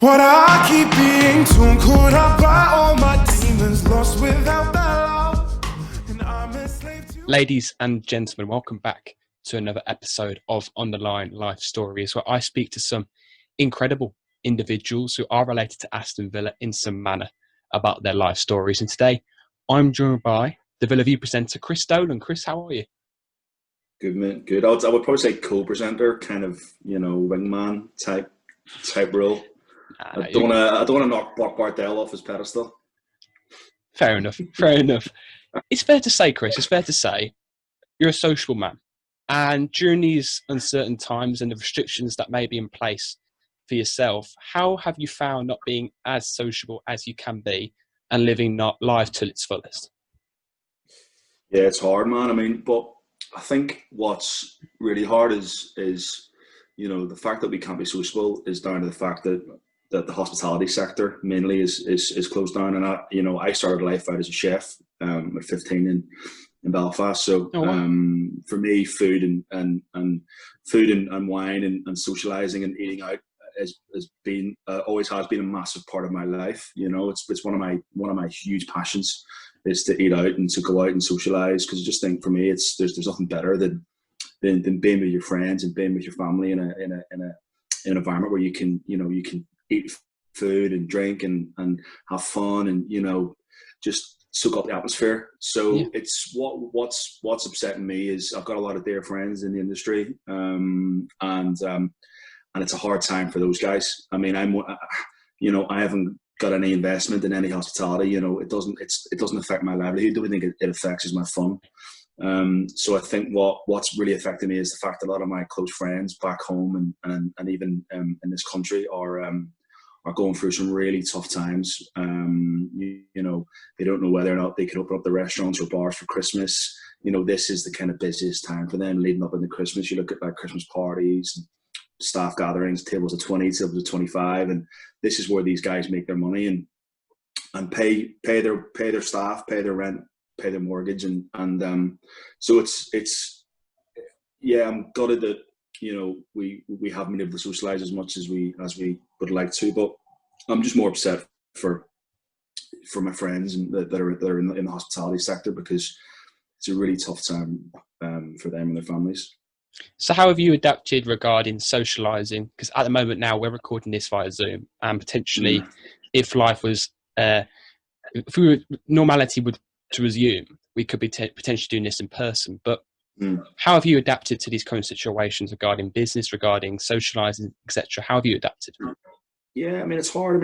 What I keep being tuned, caught up by all my demons, lost without the love, and I'm enslaved to... Ladies and gentlemen, welcome back to another episode of On the Line Life Stories, where I speak to some incredible individuals who are related to Aston Villa in some manner about their life stories. And today, I'm joined by the Villa View presenter, Chris Dolan. Chris, how are you? Good, man. Good. I would probably say co-presenter, kind of, wingman type role. I don't want to knock Bartel off his pedestal. Fair enough. It's fair to say, Chris, you're a social man. And during these uncertain times and the restrictions that may be in place for yourself, how have you found not being as sociable as you can be and living not life to its fullest? Yeah, it's hard, man. But I think what's really hard is the fact that we can't be sociable is down to the fact that the hospitality sector mainly is closed down. And I started life out as a chef at 15 in Belfast. So for me, food and wine and socialising and eating out has been always has been a massive part of my life. It's one of my huge passions is to eat out and to go out and socialise, because I just think for me there's nothing better than being with your friends and being with your family in an environment where you can eat food and drink and have fun and just soak up the atmosphere. So yeah. It's what's upsetting me is I've got a lot of dear friends in the industry, and it's a hard time for those guys. I mean, I haven't got any investment in any hospitality. It doesn't affect my livelihood. The only thing it affects is my fun. So I think what's really affecting me is the fact that a lot of my close friends back home and even in this country are going through some really tough times. They don't know whether or not they can open up the restaurants or bars for Christmas. This is the kind of busiest time for them leading up into Christmas. You look at like Christmas parties, and staff gatherings, tables of 20, tables of 25, and this is where these guys make their money and pay their staff, pay their rent, pay their mortgage, and so it's I'm gutted that we haven't been able to socialise as much as we would like to, but I'm just more upset for my friends that are in the hospitality sector, because it's a really tough time for them and their families. So how have you adapted regarding socialising? Because at the moment now we're recording this via Zoom, and potentially if life was normality would to resume, we could be potentially doing this in person. But how have you adapted to these current situations regarding business, regarding socialising, etc.? How have you adapted? Yeah, it's hard.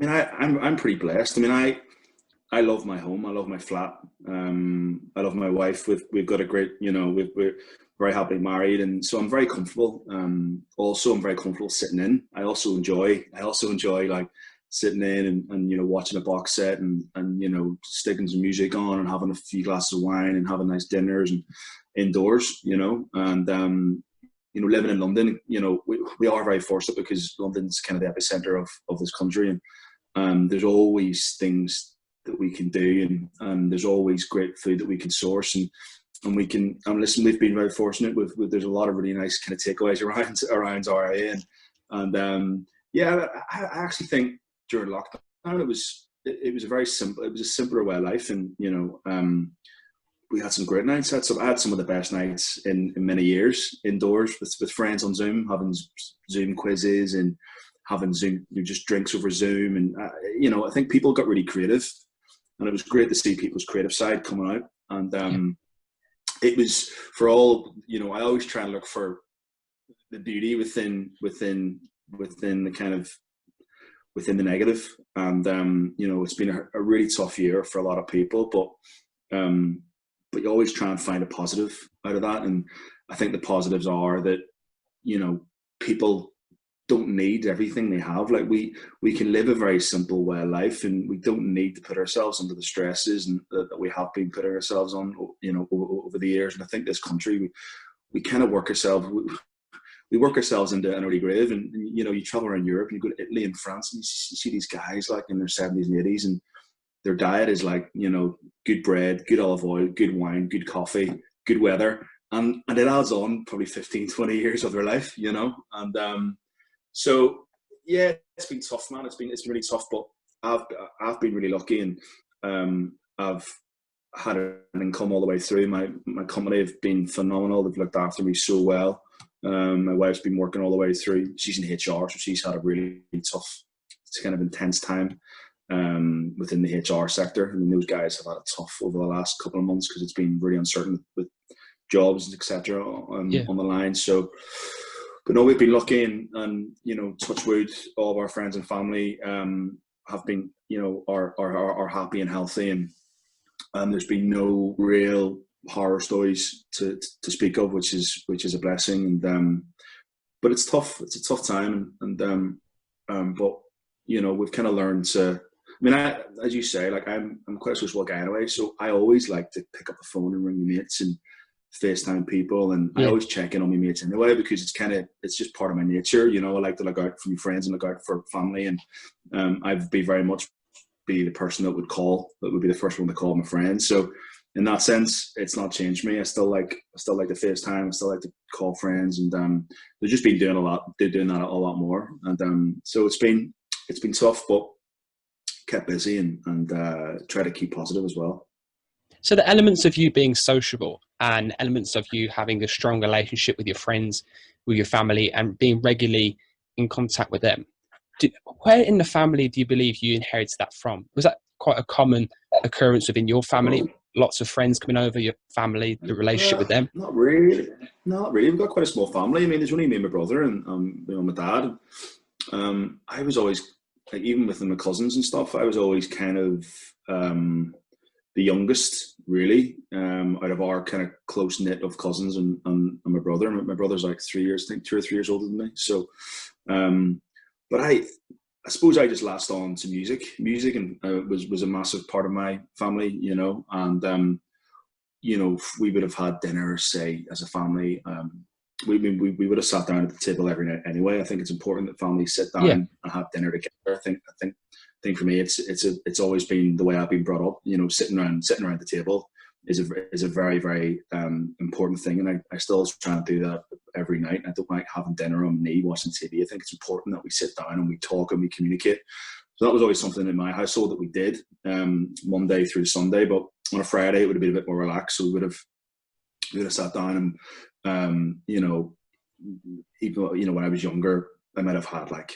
I'm pretty blessed. I love my home. I love my flat. I love my wife. We've got a great, we're very happily married, and so I'm very comfortable. Also, I'm very comfortable sitting in. I also enjoy like sitting in and watching a box set and sticking some music on and having a few glasses of wine and having nice dinners and indoors, and living in London, we are very fortunate because London's kind of the epicenter of this country, and there's always things that we can do, and there's always great food that we can source, and we can, and listen, we've been very fortunate with there's a lot of really nice kind of takeaways around our area, and I actually think during lockdown it was a simpler way of life, and we had some great nights. I had some of the best nights in many years indoors with friends on Zoom, having Zoom quizzes and having Zoom just drinks over Zoom, and I think people got really creative, and it was great to see people's creative side coming out, and it was for all, I always try and look for the beauty within the kind of within the negative, and it's been a really tough year for a lot of people, but you always try and find a positive out of that, and I think the positives are that people don't need everything they have. Like we can live a very simple way of life, and we don't need to put ourselves under the stresses and that we have been putting ourselves on over the years. And I think this country we kind of work ourselves into an early grave, and you travel around Europe and you go to Italy and France and you see these guys like in their 70s and 80s, and their diet is like good bread, good olive oil, good wine, good coffee, good weather, and it adds on probably 15-20 years of their life, and so yeah, it's been tough, man. It's been really tough, but I've been really lucky, and I've had an income all the way through. My company have been phenomenal. They've looked after me so well. My wife's been working all the way through. She's in HR, so she's had a really tough, it's kind of intense time within the HR sector. And those guys have had it tough over the last couple of months because it's been really uncertain with jobs, etc. on the line. So, but no, we've been lucky, and touch wood, all of our friends and family have been, are happy and healthy, and there's been no real horror stories to speak of, which is a blessing. And but it's tough. It's a tough time, and but we've kind of learned to. I mean, as you say, like I'm quite a social guy anyway, so I always like to pick up the phone and ring my mates and FaceTime people, and I always check in on my mates anyway, because it's just part of my nature. I like to look out for my friends and look out for family, and I'd be very much be the person that would be the first one to call my friends. So in that sense, it's not changed me. I still like to FaceTime. I still like to call friends, and they've just been doing that a lot more. And so it's been tough, but kept busy and try to keep positive as well. So the elements of you being sociable and elements of you having a strong relationship with your friends, with your family, and being regularly in contact with them, where in the family do you believe you inherited that from? Was that quite a common occurrence within your family? Lots of friends coming over, your family, the relationship with them? Not really. We've got quite a small family. I mean, there's only me and my brother and my dad. I was always, like, even with my cousins and stuff, I was always kind of the youngest, really, out of our kind of close knit of cousins and my brother. My brother's like 2 or 3 years older than me. So, but I suppose I just latched on to music. Music and was a massive part of my family, and we would have had dinner, say, as a family. We would have sat down at the table every night anyway. I think it's important that families sit down and have dinner together. I think for me, it's always been the way I've been brought up. Sitting around the table is a very, very important thing, and I still try to do that every night. I don't like having dinner on me watching TV. I think it's important that we sit down and we talk and we communicate. So that was always something in my household that we did Monday through Sunday. But on a Friday, it would have been a bit more relaxed. So we would have sat down and even when I was younger, I might have had like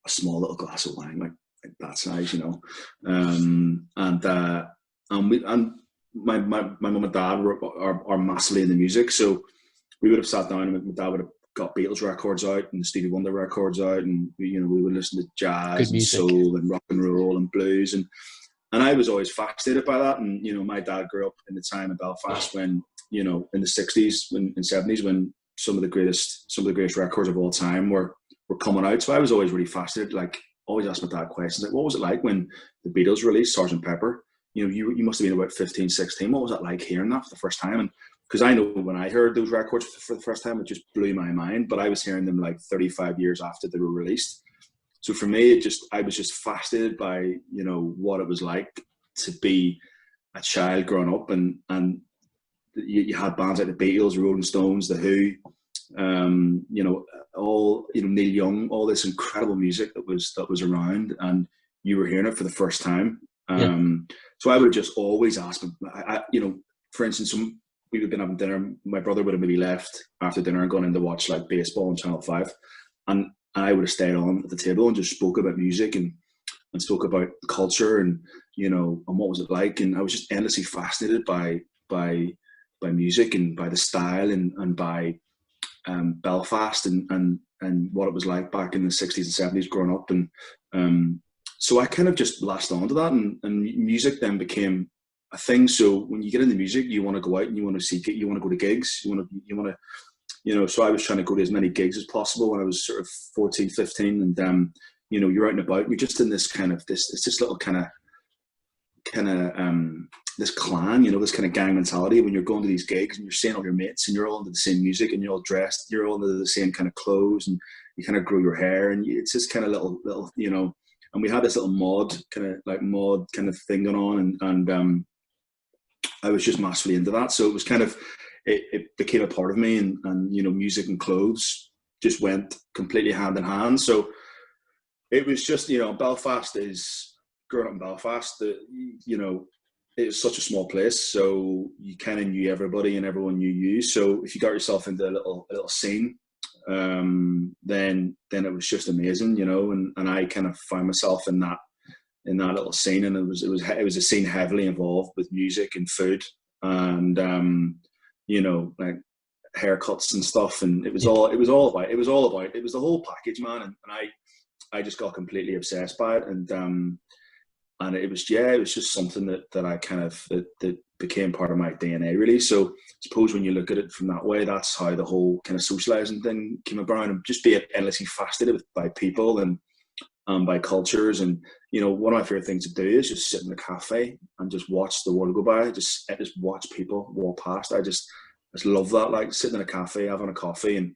a small little glass of wine, like that size, and my mum and dad are massively into music, so we would have sat down and my dad would have got Beatles records out and Stevie Wonder records out, and we would listen to jazz and soul and rock and roll and blues, and I was always fascinated by that. And my dad grew up in the time in Belfast when in the 60s and 70s when some of the greatest records of all time were coming out. So I was always really fascinated, like always asked my dad questions like, what was it like when the Beatles released Sgt. Pepper? You must have been about 15, 16. What was it like hearing that for the first time? And because I know when I heard those records for the first time, it just blew my mind. But I was hearing them like 35 years after they were released. So for me, I was just fascinated by what it was like to be a child growing up, and you had bands like the Beatles, Rolling Stones, The Who, all Neil Young, all this incredible music that was around, and you were hearing it for the first time. So I would have just always asked him, for instance, we would have been having dinner. My brother would have maybe left after dinner and gone in to watch like baseball on Channel 5, and I would have stayed on at the table and just spoke about music and spoke about culture and and what was it like. And I was just endlessly fascinated by music and by the style and by Belfast and what it was like back in the 60s and 70s growing up. And so I kind of just latched onto that, and music then became a thing. So when you get into music, you want to go out and you want to seek it. You want to go to gigs. You want to, so I was trying to go to as many gigs as possible when I was sort of 14, 15. And, you're out and about, you're just in this kind of, it's this little kind of this clan, this kind of gang mentality when you're going to these gigs and you're seeing all your mates and you're all into the same music and you're all dressed, you're all into the same kind of clothes, and you kind of grow your hair, and it's this kind of little, and we had this little mod kind of thing going on, and I was just massively into that. So it was kind of, it became a part of me, and music and clothes just went completely hand in hand. So it was just, Belfast is, growing up in Belfast, it was such a small place, so you kind of knew everybody and everyone knew you. So if you got yourself into a little scene, then it was just amazing, and I kind of found myself in that little scene, and it was a scene heavily involved with music and food and like haircuts and stuff, and it was all about it was the whole package, man, and I just got completely obsessed by it, and it was just something that I kind of that became part of my DNA, really. So I suppose when you look at it from that way, that's how the whole kind of socializing thing came about, and just being endlessly fascinated by people and by cultures. And one of my favorite things to do is just sit in a cafe and just watch the world go by. Just watch people walk past. I just love that, like sitting in a cafe, having a coffee, and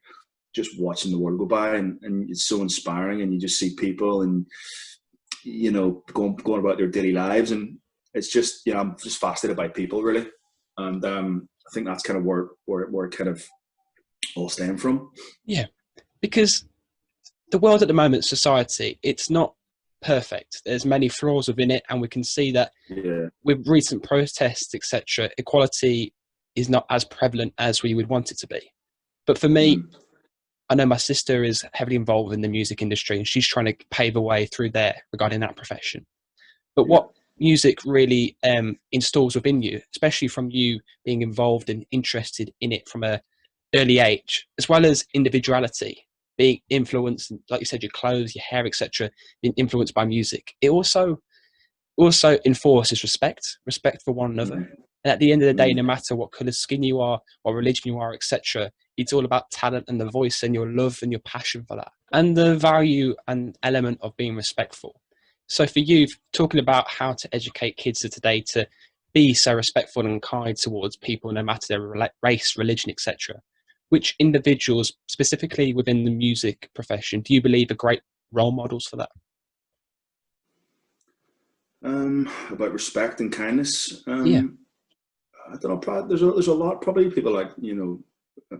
just watching the world go by, and it's so inspiring. And you just see people and going about their daily lives, and it's just I'm just fascinated by people, really. And I think that's kind of where it kind of all stemmed from. Yeah, because the world at the moment, society, it's not perfect. There's many flaws within it, and we can see that with recent protests, etc., equality is not as prevalent as we would want it to be. But for me, I know my sister is heavily involved in the music industry, and she's trying to pave a way through there regarding that profession. But what music really installs within you, especially from you being involved and interested in it from an early age, as well as individuality, being influenced, like you said, your clothes, your hair, etc., being influenced by music, it also enforces respect for one another. And at the end of the day, no matter what colour skin you are, what religion you are, etc., it's all about talent and the voice and your love and your passion for that, and the value and element of being respectful. So for you, talking about how to educate kids of today to be so respectful and kind towards people, no matter their race, religion, etc., which individuals, specifically within the music profession, do you believe are great role models for that? About respect and kindness. Yeah. I don't know. There's a lot. Probably people like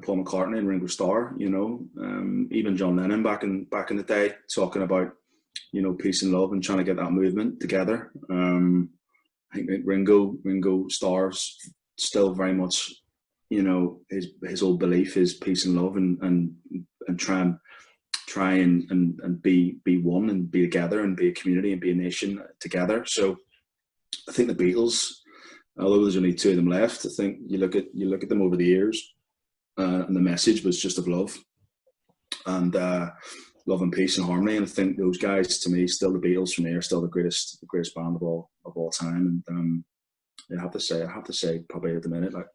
Paul McCartney and Ringo Starr. Even John Lennon back in the day, talking about peace and love and trying to get that movement together. I think Ringo Starr's still very much his old belief is peace and love and try and be one and be together and be a community and be a nation together. So I think the Beatles, although there's only two of them left, I think you look at them over the years, and the message was just of love and love and peace and harmony. And I think those guys, to me, still the Beatles for me are still the greatest band of all time. And I have to say probably at the minute like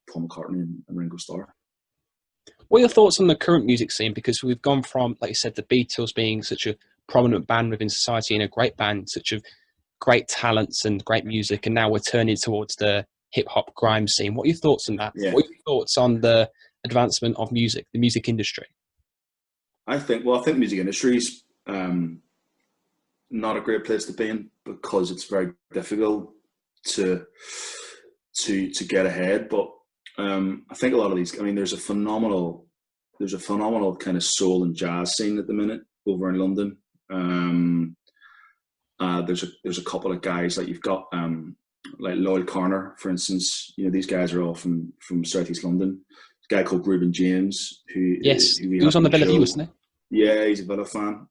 Paul McCartney and Ringo Starr. What are your thoughts on the current music scene? Because we've gone from, like you said, the Beatles being such a prominent band within society and a great band, such a great talents and great music, and now we're turning towards the hip-hop grime scene. What are your thoughts on that? Yeah. What are your thoughts on the advancement of music, the music industry? I think the music industry is not a great place to be in, because it's very difficult to get ahead. But I think a lot of these, there's a phenomenal kind of soul and jazz scene at the minute over in London. There's a couple of guys, like you've got like Lloyd Carner, for instance. These guys are all from Southeast London. A guy called Reuben James, who was on the Villa View, wasn't he? Yeah, he's a Villa fan.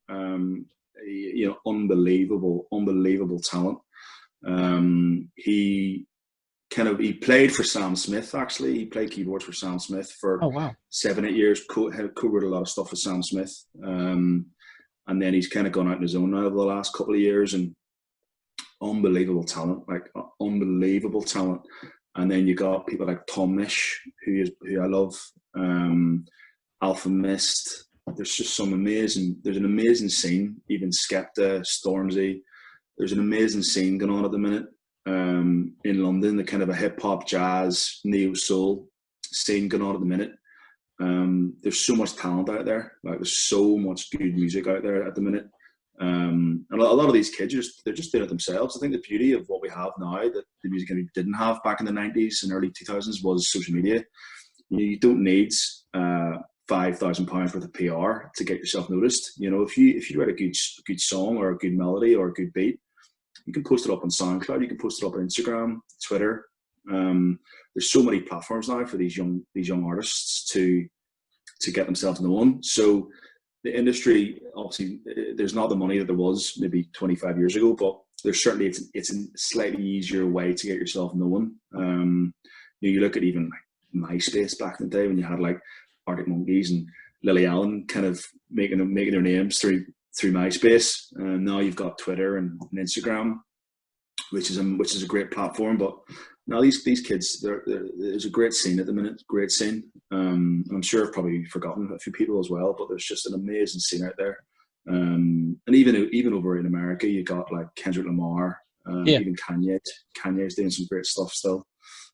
Unbelievable talent. He played for Sam Smith, actually. He played keyboards for Sam Smith for 7-8 years. Co-wrote a lot of stuff with Sam Smith. And then he's kind of gone out on his own now over the last couple of years, and unbelievable talent. And then you got people like Tom Misch, who I love, Alpha Mist. There's just there's an amazing scene, even Skepta, Stormzy. There's an amazing scene going on at the minute in London, the kind of a hip-hop, jazz, neo-soul scene going on at the minute. There's so much talent out there. Like, there's so much good music out there at the minute. And a lot of these kids, they're just doing it themselves. I think the beauty of what we have now that the music industry didn't have back in the 90s and early 2000s was social media. You don't need £5,000 worth of PR to get yourself noticed. You know, if you write a good song or a good melody or a good beat, you can post it up on SoundCloud, you can post it up on Instagram, Twitter. There's so many platforms now for these young artists to get themselves known. So the industry, obviously, there's not the money that there was maybe 25 years ago, but there's certainly it's a slightly easier way to get yourself known. You look at even like MySpace back in the day when you had like Arctic Monkeys and Lily Allen kind of making their names through MySpace. And now you've got Twitter and Instagram, which is a great platform. But now these kids, there's a great scene at the minute, great scene. I'm sure I've probably forgotten a few people as well, but there's just an amazing scene out there. And even over in America, you got like Kendrick Lamar, even Kanye's doing some great stuff still.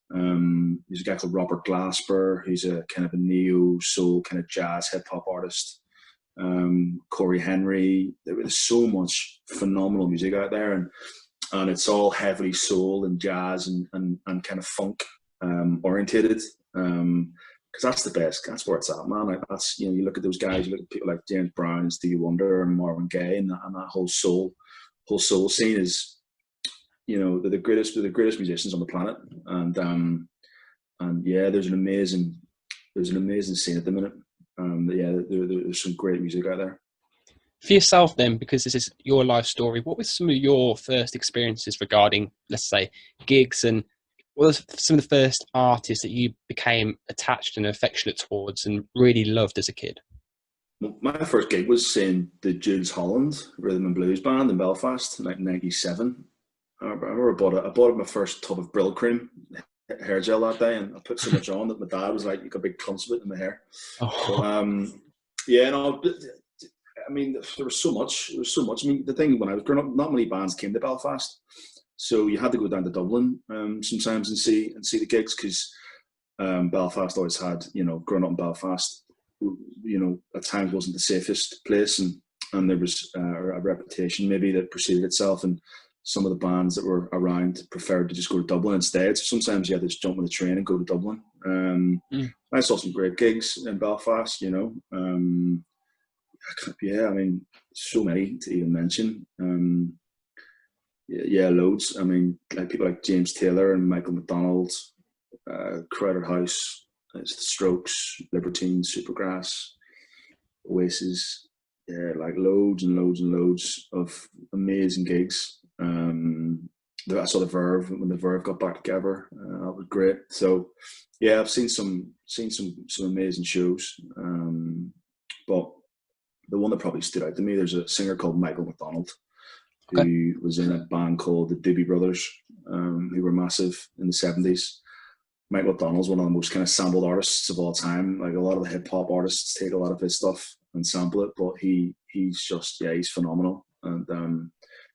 There's a guy called Robert Glasper, who's a kind of a neo soul kind of jazz hip hop artist. Corey Henry. There's so much phenomenal music out there, and it's all heavily soul and jazz and kind of funk orientated. Because that's the best. That's where it's at, man. Like that's, you know, you look at those guys, you look at people like James Brown and Stevie Wonder and Marvin Gaye, and that whole soul scene is, you know, they're the greatest musicians on the planet. And yeah, there's an amazing scene at the minute. There's some great music out there. For yourself then, because this is your life story, what were some of your first experiences regarding, let's say, gigs, and what were some of the first artists that you became attached and affectionate towards and really loved as a kid? My first gig was seeing the Jules Holland Rhythm and Blues Band in Belfast in like '97. I remember I bought my first tub of Brill Cream hair gel that day, and I put so much on that my dad was like, "You got big clumps of it in my hair." Oh. Yeah, no, I mean, there was so much. I mean, the thing when I was growing up, not many bands came to Belfast, so you had to go down to Dublin sometimes and see the gigs, because Belfast always had, you know, growing up in Belfast, you know, at times wasn't the safest place, and there was a reputation maybe that preceded itself, and some of the bands that were around preferred to just go to Dublin instead. So sometimes you had to just jump on the train and go to Dublin. I saw some great gigs in Belfast, you know. Yeah, I mean, so many to even mention. Yeah, loads. I mean, like people like James Taylor and Michael McDonald, Crowded House, The Strokes, Libertines, Supergrass, Oasis. Yeah, like loads and loads and loads of amazing gigs. I saw the Verve when the Verve got back together. That was great. So, yeah, I've seen some amazing shows. But the one that probably stood out to me, there's a singer called Michael McDonald, who was in a band called the Doobie Brothers, who were massive in the 70s. Mike McDonald's one of the most kind of sampled artists of all time. Like a lot of the hip hop artists take a lot of his stuff and sample it, but he's just, yeah, he's phenomenal. And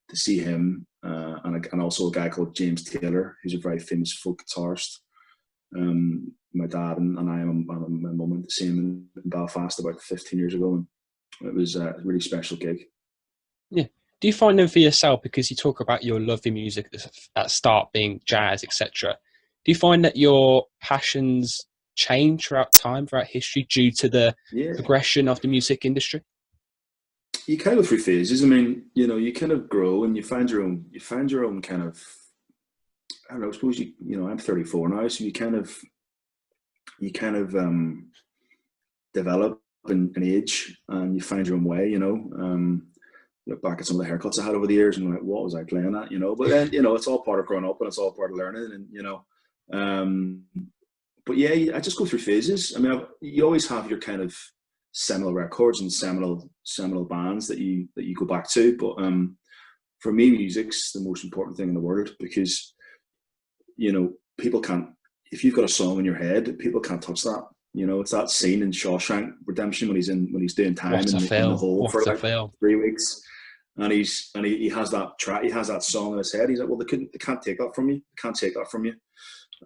to see him, and also a guy called James Taylor, who's a very famous folk guitarist. My dad and I and my mum went to see him in Belfast about 15 years ago, and it was a really special gig. Yeah. Do you find them for yourself, because you talk about your love for music at start being jazz, etc.? Do you find that your passions change throughout time, throughout history, due to the progression of the music industry? You kind of go through phases. I mean, you know, you kind of grow and you find your own kind of, I don't know, I suppose you know, I'm 34 now, so you kind of develop and age, and you find your own way, you know. Look back at some of the haircuts I had over the years and like, what was I playing at, you know? But then, you know, it's all part of growing up and it's all part of learning, and you know. But yeah, I just go through phases. I mean, you always have your kind of seminal records and seminal bands that you go back to. But for me, music's the most important thing in the world, because, you know, people can't, if you've got a song in your head, people can't touch that. You know, it's that scene in Shawshank Redemption when he's doing time in the hole for like 3 weeks, and he has that track, he has that song in his head. He's like, well, they can't take that from you. They can't take that from you.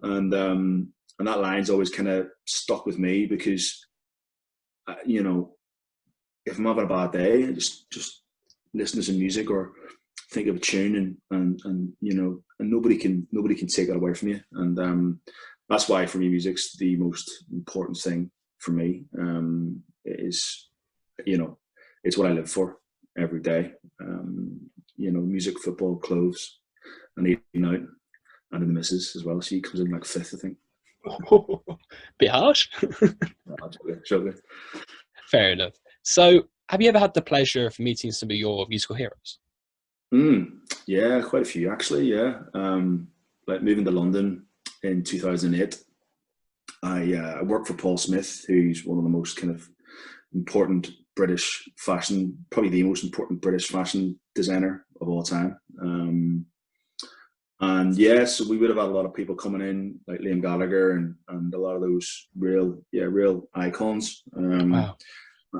And that line's always kind of stuck with me, because you know, if I'm having a bad day, just listen to some music or think of a tune, and you know, and nobody can take that away from you. And that's why for me, music's the most important thing for me. It is, you know, it's what I live for every day. You know, music, football, clothes, and eating out, and then the missus as well. She comes in like fifth, I think. Bit harsh. Joking. Fair enough. So, have you ever had the pleasure of meeting some of your musical heroes? Yeah, quite a few actually. Yeah, like moving to London in 2008. I worked for Paul Smith, who's one of the most kind of important British fashion, probably the most important British fashion designer of all time. And yeah, so we would have had a lot of people coming in, like Liam Gallagher and a lot of those real icons. Wow.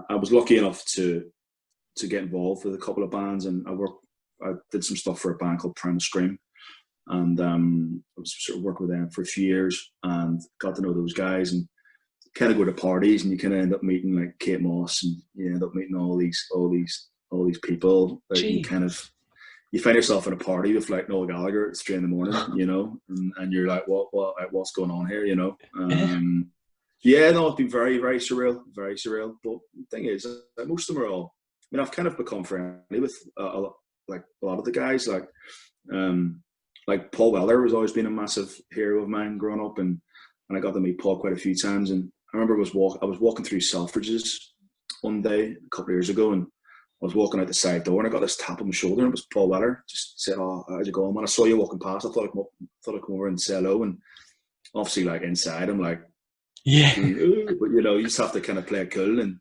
I was lucky enough to get involved with a couple of bands, and I did some stuff for a band called Primal Scream, and I was sort of working with them for a few years and got to know those guys, and kind of go to parties, and you kind of end up meeting like Kate Moss, and you end up meeting all these people that you find yourself in a party with like Noel Gallagher at 3 a.m, you know, and you're like, what's going on here, you know? Yeah, no, it's been very, very surreal, very surreal. But the thing is, most of them are all. I mean, I've kind of become friendly with a lot of the guys. Like Paul Weller has always been a massive hero of mine growing up, and I got to meet Paul quite a few times. And I remember I was walking through Selfridges one day a couple of years ago, and I was walking out the side door, and I got this tap on my shoulder, and it was Paul Weller. Just said, "Oh, how's it going, man? I saw you walking past. I thought I'd come over and say hello." And obviously, like inside, I'm like, yeah, but you know, you just have to kind of play it cool. And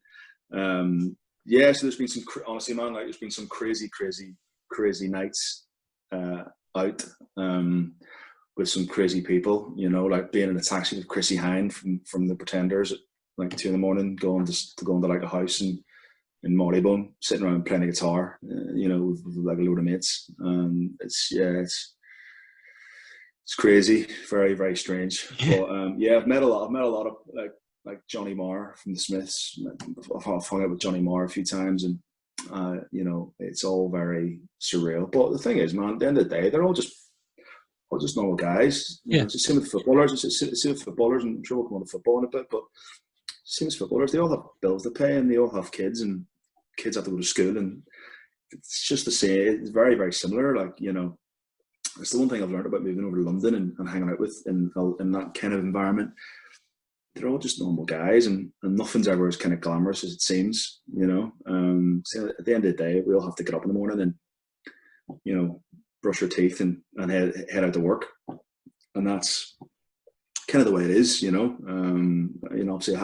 yeah, so there's been some, honestly, man, like there's been some crazy nights out with some crazy people. You know, like being in a taxi with Chrissy Hine from the Pretenders at like 2 a.m, going to like a house in Marylebone, sitting around playing a guitar, you know, with like a load of mates. It's crazy, very, very strange. But yeah, I've met a lot of like Johnny Marr from the Smiths. I've hung out with Johnny Marr a few times, and you know, it's all very surreal. But the thing is, man, at the end of the day, they're all just normal guys. You know, it's the same with footballers. It's the same with footballers, and I'm sure we'll come on to football in a bit. But same as footballers, they all have bills to pay, and they all have kids, and kids have to go to school, and it's just the same. It's very, very similar. Like, you know, it's the one thing I've learned about moving over to London and hanging out with in that kind of environment. They're all just normal guys, and nothing's ever as kind of glamorous as it seems, you know. So at the end of the day, we all have to get up in the morning and, you know, brush our teeth and head out to work, and that's kind of the way it is, you know. You know, obviously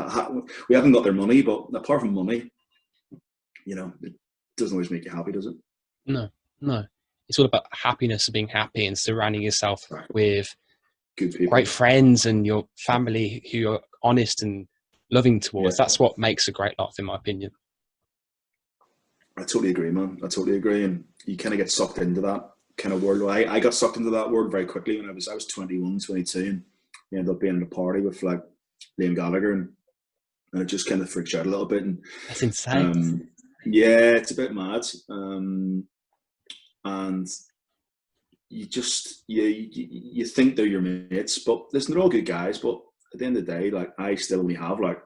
we haven't got their money, but apart from money, you know, it doesn't always make you happy, does it? No. It's all about happiness and being happy and surrounding yourself with good people, great friends, and your family who you're honest and loving towards. That's what makes a great life, in my opinion. I totally agree, man. I totally agree. And you kind of get sucked into that kind of world. I got sucked into that world very quickly when I was 21, 22, and you ended up being at a party with like Liam Gallagher, and it just kind of freaks you out a little bit. And that's insane. Yeah, it's a bit mad. And you just you think they're your mates, but listen, they're all good guys. But at the end of the day, like I still only have like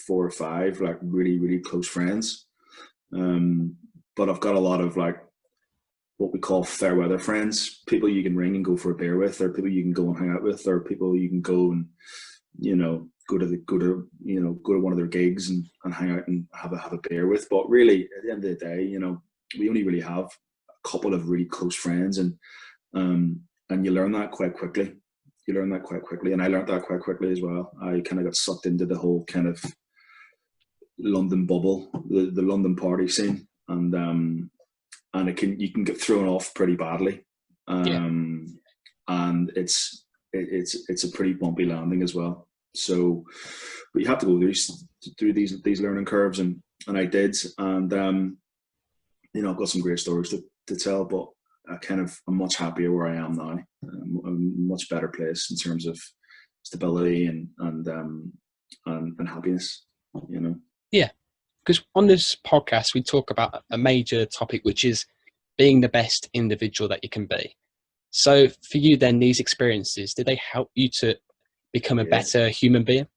4 or 5 like really, really close friends. But I've got a lot of like what we call fair weather friends, people you can ring and go for a beer with, or people you can go and hang out with, or people you can go and, you know, go to one of their gigs and hang out and have a beer with. But really, at the end of the day, you know, we only really have a couple of really close friends, and you learn that quite quickly. And I learned that quite quickly as well. I kind of got sucked into the whole kind of London bubble, the London party scene, and you can get thrown off pretty badly, and it's a pretty bumpy landing as well. So, but you have to go through these learning curves, and I did, and you know, I've got some great stories to tell, but I'm much happier where I am now. I'm a much better place in terms of stability and happiness, you know. Yeah, because on this podcast we talk about a major topic, which is being the best individual that you can be. So for you then, these experiences, did they help you to become a better human being?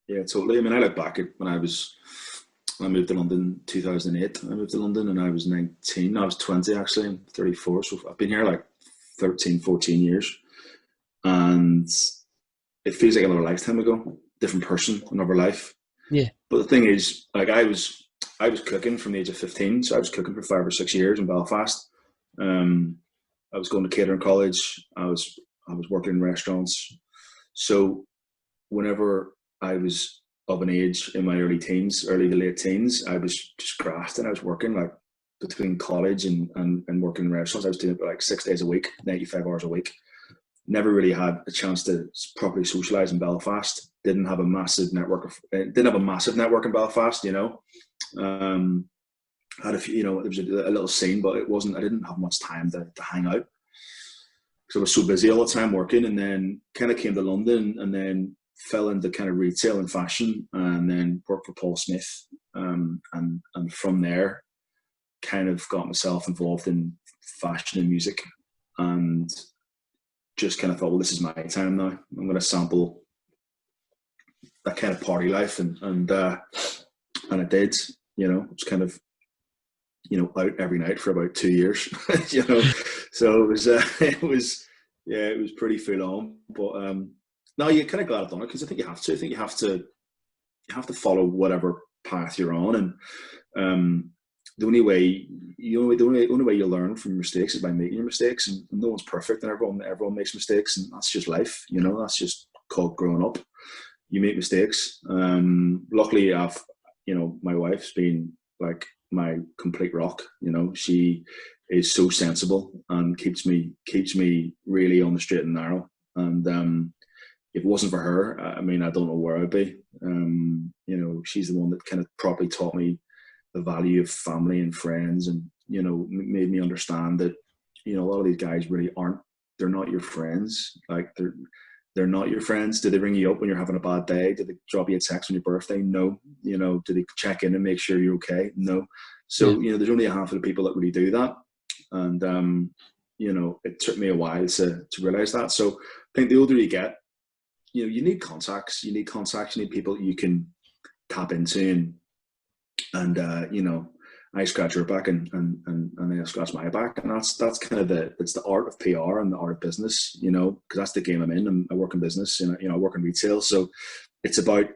Yeah, totally. I mean, I look back at when I moved to London in 2008. I moved to London and I was 19. I was 20 actually. I'm 34. So I've been here like 13, 14 years. And it feels like another lifetime ago. Different person, another life. Yeah. But the thing is, like I was cooking from the age of 15. So I was cooking for 5 or 6 years in Belfast. I was going to catering college. I was working in restaurants. So whenever I was of an age in my early to late teens, I was just grafting. I was working like between college and working in restaurants. I was doing it like 6 days a week, 95 hours a week. Never really had a chance to properly socialise in Belfast. Didn't have a massive network in Belfast, you know. Had a few, you know, there was a little scene, but it wasn't. I didn't have much time to hang out because I was so busy all the time working. And then kind of came to London, and then fell into kind of retail and fashion, and then worked for Paul Smith, and from there, kind of got myself involved in fashion and music, and just kind of thought, well, this is my time now. I'm going to sample that kind of party life, and I did. You know, it was kind of, you know, out every night for about 2 years. You know, so it was pretty full on. But no, you're kind of glad I've done it because I think you have to. I think you have to follow whatever path you're on, and the only way you learn from your mistakes is by making your mistakes, and no one's perfect, and everyone makes mistakes, and that's just life. You know, that's just called growing up. You make mistakes. Luckily, you know, my wife's been like my complete rock. You know, she is so sensible and keeps me really on the straight and narrow. And if it wasn't for her, I mean, I don't know where I'd be. You know, she's the one that kind of properly taught me the value of family and friends, and, you know, made me understand that, you know, a lot of these guys really they're not your friends. Like they're not your friends. Do they ring you up when you're having a bad day? Do they drop you a text on your birthday? No. You know, do they check in and make sure you're okay? No. So, you know, there's only a handful of people that really do that. And, you know, it took me a while to realize that. So I think the older you get, you know, you need contacts. You need people you can tap into, and you know, I scratch your back and then I scratch my back, and that's kind of it's the art of PR and the art of business, you know, because that's the game I'm in. I work in business, and, you know, I work in retail, so it's about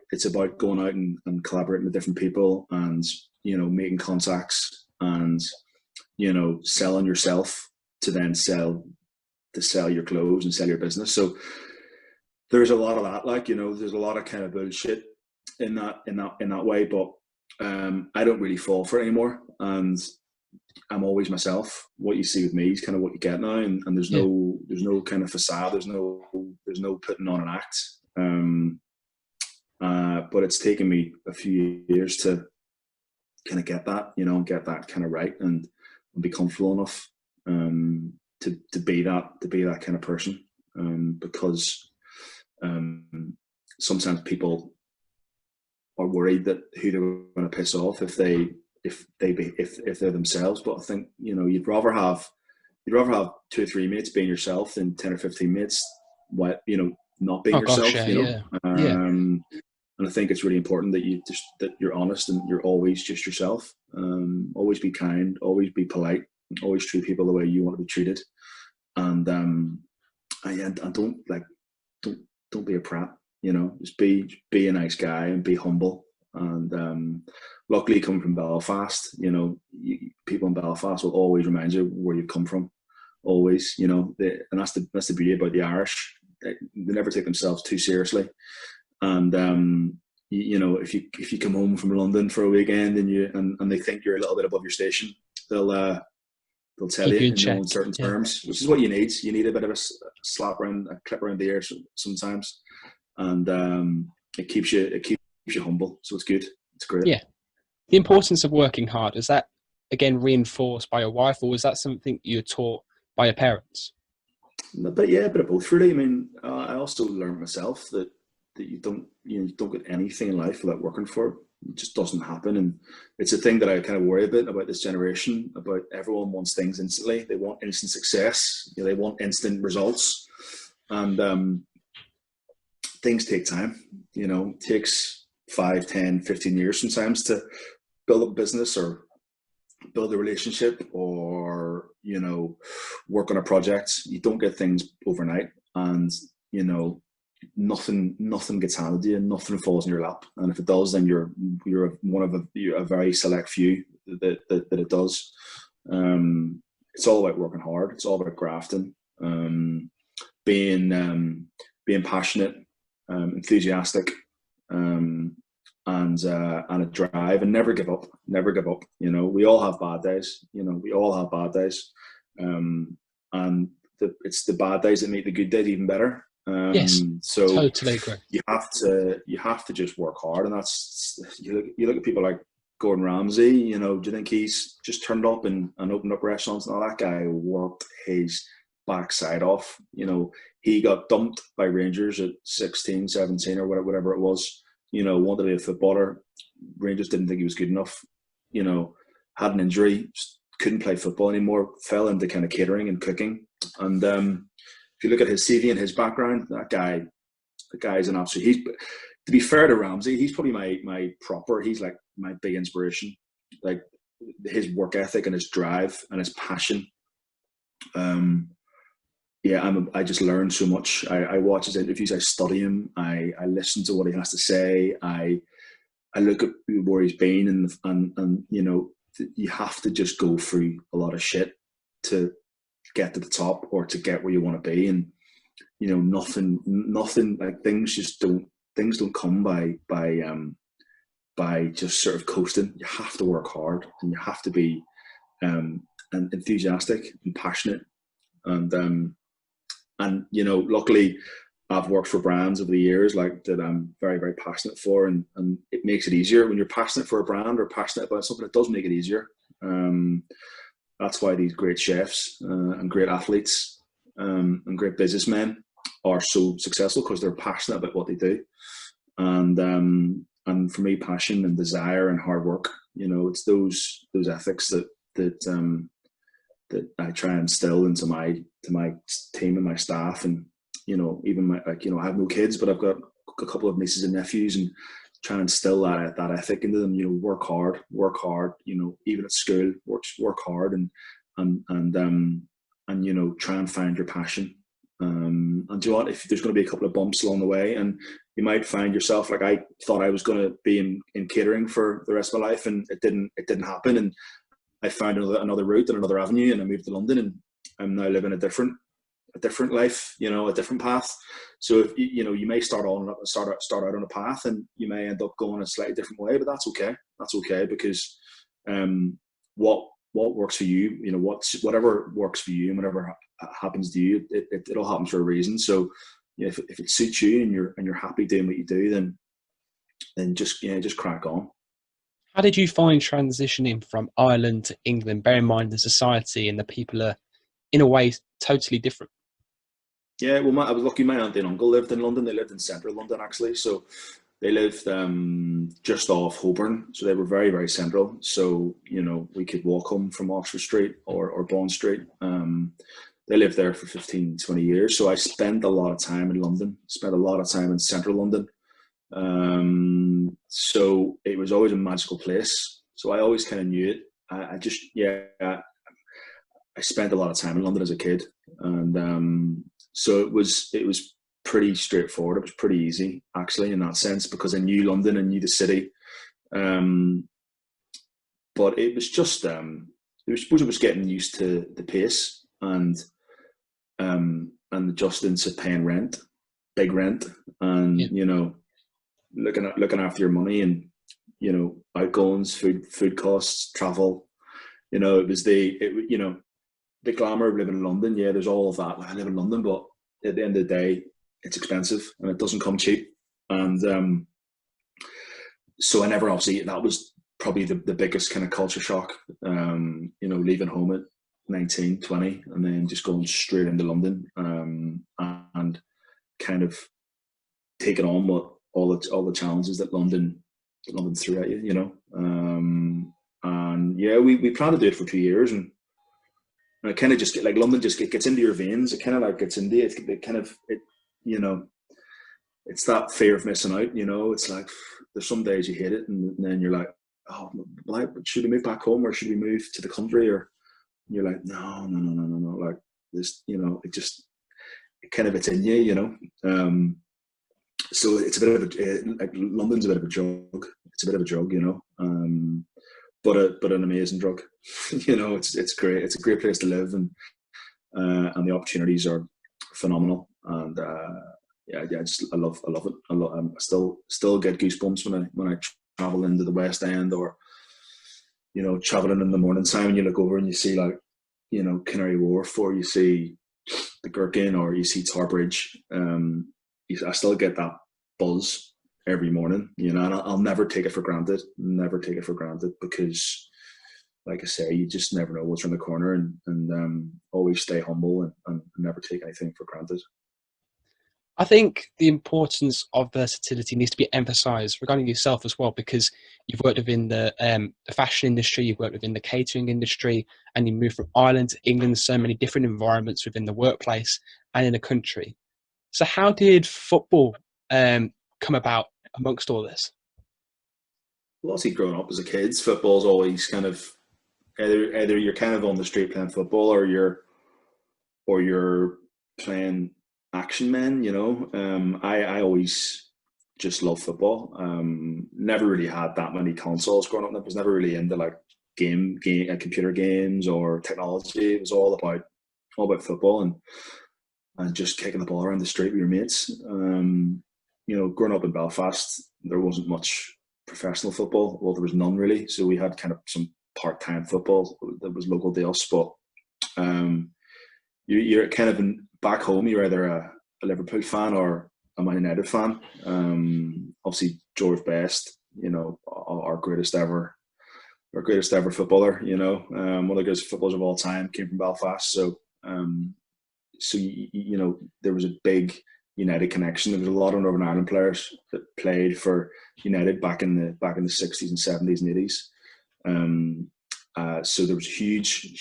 going out and collaborating with different people, and, you know, making contacts, and, you know, selling yourself to then sell your clothes and sell your business. So there's a lot of that, like, you know, there's a lot of kind of bullshit in that way, but I don't really fall for it anymore, and I'm always myself. What you see with me is kind of what you get now, and there's no kind of facade. There's no putting on an act. But it's taken me a few years to kind of get that, you know, and get that kind of right, and be comfortable enough to be that kind of person, because sometimes people are worried that who they're going to piss off if they're themselves. But I think, you know, you'd rather have 2 or 3 mates being yourself than 10 or 15 mates, you know, not being yourself. Gosh, you know, yeah. And I think it's really important that you're honest and you're always just yourself. Always be kind, always be polite, always treat people the way you want to be treated, and don't be a prat. You know, just be a nice guy and be humble. And luckily, coming from Belfast, you know, people in Belfast will always remind you where you've come from. Always, you know, and that's the beauty about the Irish. They never take themselves too seriously. And you know, if you come home from London for a weekend and they think you're a little bit above your station, they'll tell Keep you in in check. no uncertain terms, which is what you need. You need a bit of a clip around the ear sometimes. And it keeps you humble, so it's good. It's great. Yeah, the importance of working hard, is that again reinforced by your wife, or was that something you're taught by your parents? But yeah, a bit of both, really. I mean, I also learned myself that you don't get anything in life without working for it. It just doesn't happen, and it's a thing that I kind of worry a bit about this generation. About everyone wants things instantly. They want instant success. You know, they want instant results, and things take time. You know, it takes 5, 10, 15 years sometimes to build a business or build a relationship or, you know, work on a project. You don't get things overnight, and, you know, nothing gets handed to you, nothing falls in your lap. And if it does, then you're one of a very select few that it does. It's all about working hard. It's all about grafting, being passionate, enthusiastic, and a drive, and never give up. Never give up. You know, we all have bad days. You know, we all have bad days, and it's the bad days that make the good days even better. Yes, so totally agree. You have to just work hard, and that's you look at people like Gordon Ramsay. You know, do you think he's just turned up and opened up restaurants? And all that guy worked his backside off. You know, he got dumped by Rangers at 16, 17 or whatever it was. You know, wanted to be a footballer. Rangers didn't think he was good enough. You know, had an injury, couldn't play football anymore, fell into kind of catering and cooking. And if you look at his CV and his background, the guy is an absolute. To be fair to Ramsey, he's probably he's like my big inspiration. Like his work ethic and his drive and his passion. I just learn so much. I watch his interviews, I study him, I listen to what he has to say, I look at where he's been, and you know, you have to just go through a lot of shit to get to the top or to get where you want to be. And you know, nothing like things don't come by just sort of coasting. You have to work hard, and you have to be enthusiastic and passionate. And you know, luckily I've worked for brands over the years like that I'm very, very passionate for, and it makes it easier when you're passionate for a brand or passionate about something. It does make it easier. That's why these great chefs and great athletes and great businessmen are so successful, because they're passionate about what they do. And for me, passion and desire and hard work, you know, it's those ethics that I try and instill into my team and my staff. And you know, even I have no kids, but I've got a couple of nieces and nephews, and try and instill that ethic into them. You know, work hard. You know, even at school, work hard, and you know, try and find your passion. And do you know what? If there's going to be a couple of bumps along the way, and you might find yourself, like I thought I was going to be in catering for the rest of my life, and it didn't happen. And I found another route and another avenue, and I moved to London, and I'm now living a different life, you know, a different path. So if you know, you may start out on a path, and you may end up going a slightly different way, but that's okay. That's okay, because what works for you, you know, whatever works for you and whatever happens to you, it'll happen for a reason. So you know, if it suits you and you're happy doing what you do, then just crack on. How did you find transitioning from Ireland to England? Bear in mind the society and the people are, in a way, totally different. Yeah, well, I was lucky. My auntie and uncle lived in London. They lived in central London, actually. So they lived just off Holborn. So they were very, very central. So, you know, we could walk home from Oxford Street or Bond Street. They lived there for 15, 20 years. So I spent a lot of time in London, spent a lot of time in central London. So it was always a magical place. So I always kind of knew it. I spent a lot of time in London as a kid, and so it was pretty straightforward. It was pretty easy, actually, in that sense, because I knew London and knew the city. But it was just, I suppose it was getting used to the pace and adjusting to paying rent, big rent, and you know, looking after your money, and you know, outgoings, food costs, travel. You know, it was you know, the glamour of living in London. Yeah, there's all of that. I live in London, but at the end of the day, it's expensive and it doesn't come cheap. And so I never, obviously, that was probably the biggest kind of culture shock. You know, leaving home at 19, 20, and then just going straight into London, and kind of taking on what all the challenges that London threw at you. You know, and yeah, we planned to do it for 2 years, and it kind of just London just gets into your veins. It kind of like gets into it. It kind of, you know, it's that fear of missing out. It's like there's some days you hate it, and then you're like, oh, should we move back home or should we move to the country? Or you're like, no, no, no, no, no, no. Like this, it's in you. So it's a bit of like London's a bit of a drug. It's a bit of a drug, but an amazing drug. It's great. It's a great place to live, and the opportunities are phenomenal. And I love it. I still get goosebumps when I travel into the West End, or traveling in the morning time, and you look over and you see like Canary Wharf, or you see the Gherkin, or you see Tarbridge. I still get that buzz every morning, and I'll never take it for granted. Never take it for granted, because, like I say, you just never know what's around the corner, and always stay humble and never take anything for granted. I think the importance of versatility needs to be emphasised regarding yourself as well, because you've worked within the fashion industry, you've worked within the catering industry, and you moved from Ireland to England, so many different environments within the workplace and in the country. So how did football come about amongst all this? Well, obviously, growing up as a kid, football's always kind of either you're kind of on the street playing football, or you're playing action men. I always just loved football. Never really had that many consoles growing up. I was never really into like computer games or technology. It was all about football and just kicking the ball around the street with your mates. Growing up in Belfast, there wasn't much professional football. Well, there was none really. So we had kind of some part-time football that was local to us. But you're kind of back home, you're either a Liverpool fan or a Man United fan. Obviously, George Best, our greatest ever footballer. One of the greatest footballers of all time, came from Belfast. So there was a big United connection. There was a lot of Northern Ireland players that played for United back in the 60s and 70s and 80s. So there was huge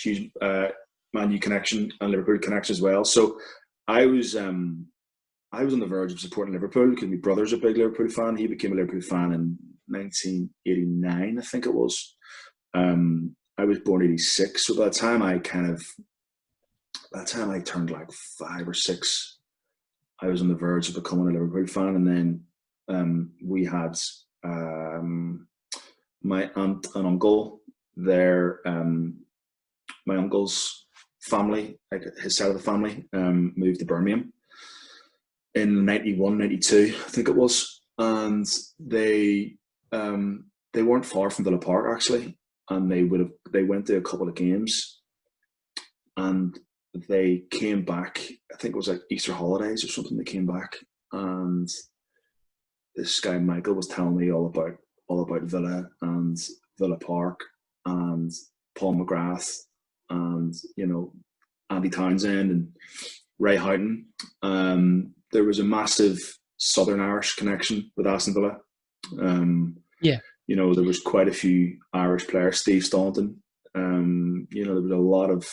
Man U connection and Liverpool connection as well. So I was on the verge of supporting Liverpool because my brother's a big Liverpool fan. He became a Liverpool fan in 1989, I think it was. I was born 86, so by the time I turned like 5 or 6, I was on the verge of becoming a Liverpool fan. And then we had my aunt and uncle there. My uncle's family, like his side of the family, moved to Birmingham in 91, 92, I think it was. And they weren't far from Villa Park, actually. And they went to a couple of games, and they came back. I think it was like Easter holidays or something. They came back, and this guy Michael was telling me all about Villa and Villa Park and Paul McGrath and Andy Townsend and Ray Houghton. There was a massive Southern Irish connection with Aston Villa. There was quite a few Irish players. Steve Staunton. There was a lot of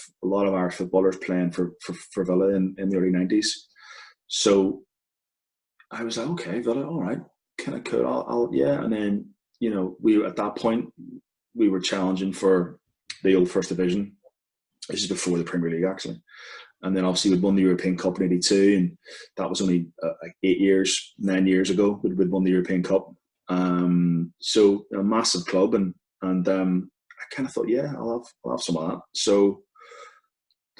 Irish footballers playing for Villa in the early 90s. So I was like, okay, Villa, all right, kind of cool. I'll yeah. And then at that point we were challenging for the old First Division. This is before the Premier League, actually. And then obviously we'd won the European Cup in '82, and that was only like 9 years ago. We'd won the European Cup. So a massive club, and I kind of thought, yeah, I'll have some of that. So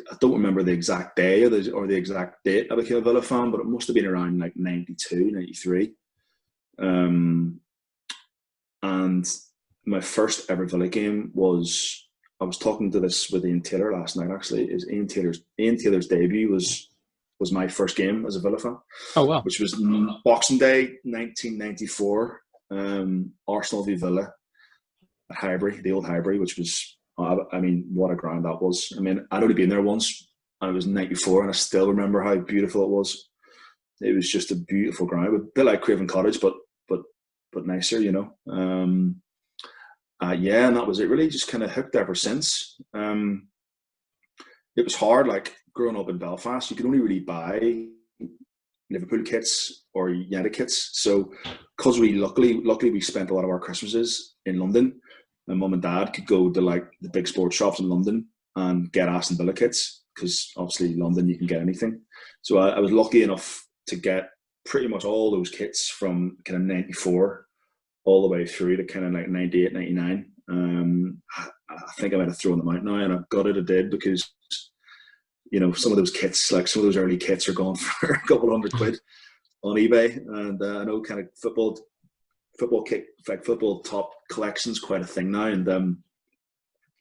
I don't remember the exact day or the exact date I became a Villa fan, but it must have been around like 92, 93. And my first ever Villa game was, I was talking to this with Ian Taylor last night, actually. Ian Taylor's debut was my first game as a Villa fan. Oh, wow. Which was Boxing Day 1994, Arsenal v Villa at Highbury, the old Highbury, which was, what a ground that was. I'd only been there once, and it was 94, and I still remember how beautiful it was. It was just a beautiful ground, a bit like Craven Cottage, but nicer, and that was it. Really, just kind of hooked ever since. It was hard, like growing up in Belfast. You could only really buy Liverpool kits or United kits. So because we luckily we spent a lot of our Christmases in London, my mum and dad could go to like the big sports shops in London and get Aston Villa kits, because obviously London you can get anything. So I was lucky enough to get pretty much all those kits from kind of 94 all the way through to kind of like 98, 99. I think I might have thrown them out now, and I've got it. I did, because some of those kits, like some of those early kits, are gone for a couple £100 on eBay. And I know kind of football kit, like football top collection's quite a thing now. And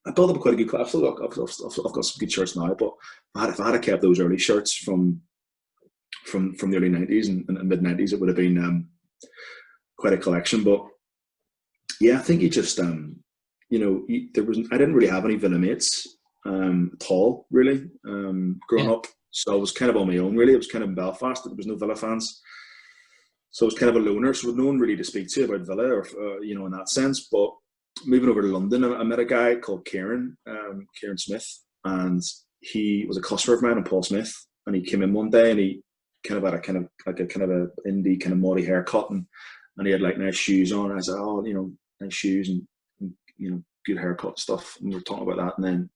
I built up quite a good. I've got some good shirts now, but if I had kept those early shirts from the early 90s and mid 90s, it would have been quite a collection. But yeah, I think you just I didn't really have any Villa mates at all, really, growing up. So I was kind of on my own, really. It was kind of in Belfast. There was no Villa fans. So I was kind of a loner. So with no one really to speak to about Villa, or in that sense. But moving over to London, I met a guy called Kieran Smith, and he was a customer of mine, and Paul Smith. And he came in one day, and he kind of had a indie kind of muddy haircut, and he had like nice shoes on. And I said, "Oh, nice shoes and good haircut stuff." And we were talking about that, and then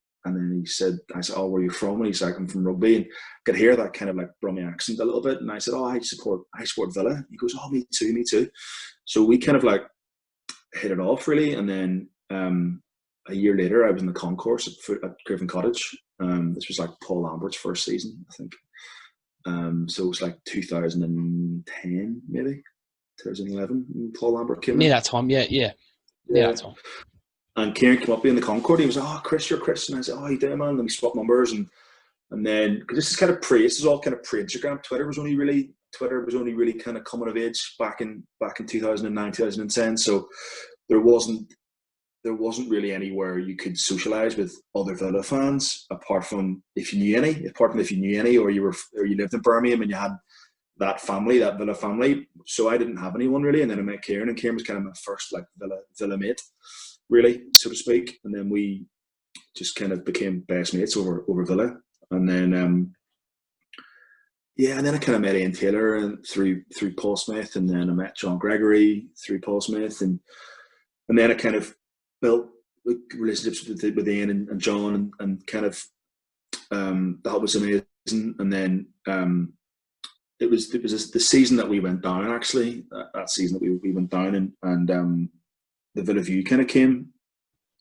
he said, I said, "Oh, where are you from?" And he's like, "I'm from Rugby." And I could hear that kind of like Brummie accent a little bit. And I said, "Oh, I support Villa." He goes, "Oh, me too." So we kind of like hit it off, really. And then a year later, I was in the concourse at Craven Cottage. This was like Paul Lambert's first season, I think. So it was like 2010, maybe 2011. Paul Lambert came in. Near that time, yeah. Near that time. And Kieran came up in the Concord. He was, "Oh, Chris, you're Chris." And I said, "Oh, how you doing, man?" And we swapped numbers. And then, because this is all kind of pre-Instagram. Twitter was only really kind of coming of age back in 2009, 2010. So there wasn't really anywhere you could socialise with other Villa fans, apart from if you knew any, or you lived in Birmingham and you had that Villa family. So I didn't have anyone really. And then I met Kieran, and Kieran was kind of my first like Villa mate, really, so to speak. And then we just kind of became best mates over Villa. And then and then I kind of met Ian Taylor and through Paul Smith, and then I met John Gregory through Paul Smith, and then I kind of built relationships with Ian and John, and kind of that was amazing. And then it was the season that we went down, actually, that season that we went down, and the Villa View kind of came.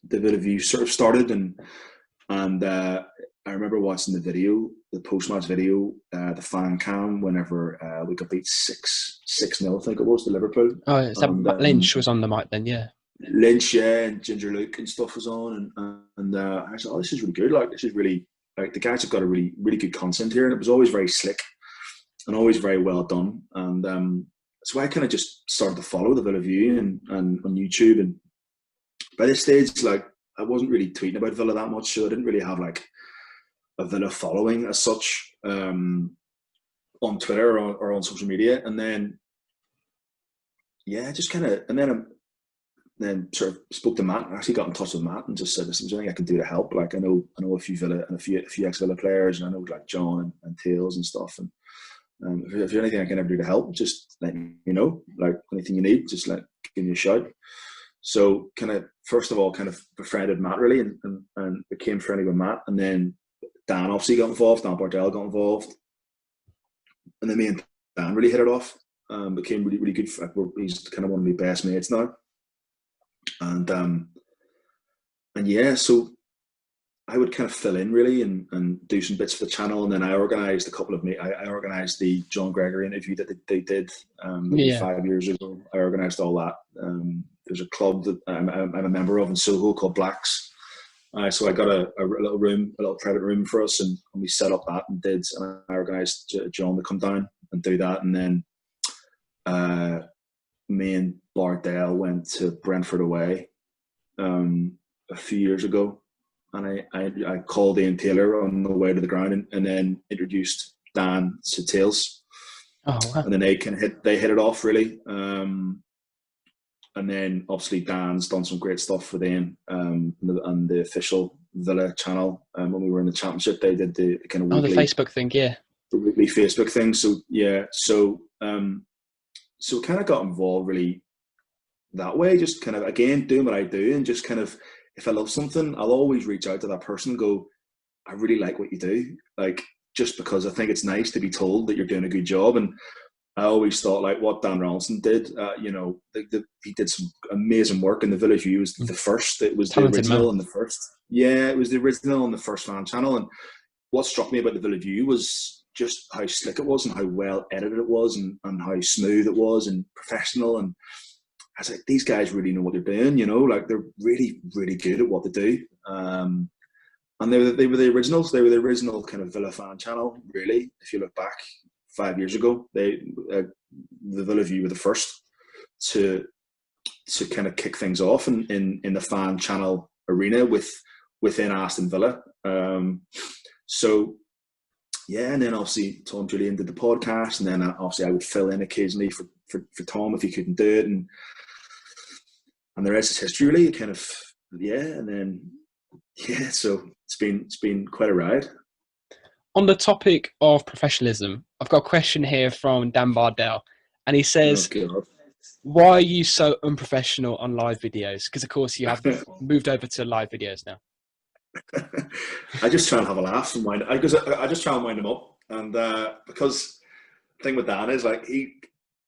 The Villa View sort of started, and I remember watching the post-match video, the fan cam, whenever we got beat 6-0, I think it was, to Liverpool. Oh, is that Lynch was on the mic then, yeah. Lynch, and Ginger Luke and stuff was on, and I said, "Oh, this is really good. Like, this is really, like, the guys have got a really, really good content here." And it was always very slick and always very well done. And so I kind of just started to follow the Villa View and on YouTube. And by this stage, like, I wasn't really tweeting about Villa that much, so I didn't really have like a Villa following as such on Twitter or on social media. And then just kind of, and then sort of spoke to Matt. I actually got in touch with Matt and just said, "Listen, is there anything I can do to help? Like, I know a few Villa and a few ex-Villa players, and I know like John and Tails and stuff. And if there's anything I can ever do to help, just let me know. Like, anything you need, just give me a shout." So kind of, first of all, kind of befriended Matt, really, and became friendly with Matt. And then Dan obviously got involved. Dan Bardell got involved. And then me and Dan really hit it off. Became really, really good. He's kind of one of my best mates now. And so I would kind of fill in, really, and do some bits for the channel. And then I organised I organised the John Gregory interview that they did 5 years ago. I organised all that. There's a club that I'm a member of in Soho called Blacks. So I got a little private room for us, and we set up that and I organised John to come down and do that. And then me and Bardell went to Brentford away a few years ago, and I called Ian Taylor on the way to the ground, and then introduced Dan to Tails. Oh, wow. And then they hit it off, really. And then obviously Dan's done some great stuff with Ian and the official Villa channel. When we were in the Championship, they did the kind of weekly, the Facebook thing, yeah. the weekly Facebook thing. So yeah, so kind of got involved really that way. Just kind of again doing what I do, and just kind of if I love something, I'll always reach out to that person and go, I really like what you do, like just because I think it's nice to be told that you're doing a good job. And I always thought like what Dan Ronson did, he did some amazing work in the Villa View. Was the first, it was the Talented original man. and the first. Yeah, it was the original on the first fan channel. And what struck me about the Villa View was just how slick it was and how well edited it was, and how smooth it was and professional. And I was like, these guys really know what they're doing, like they're really, really good at what they do. And they were the originals. They were the original kind of Villa fan channel, really. If you look back 5 years ago, the Villa View were the first to kind of kick things off in the fan channel arena within Aston Villa. So yeah, and then obviously Tom Julian did the podcast, and then obviously I would fill in occasionally for Tom if he couldn't do it, and the rest is history, really. Kind of, yeah, and then yeah, so it's been quite a ride. On the topic of professionalism, I've got a question here from Dan Bardell, and he says, Oh, God. why are you so unprofessional on live videos? Because, of course, you have moved over to live videos now. I just try and have a laugh and I just try and wind him up. And because the thing with Dan is, like,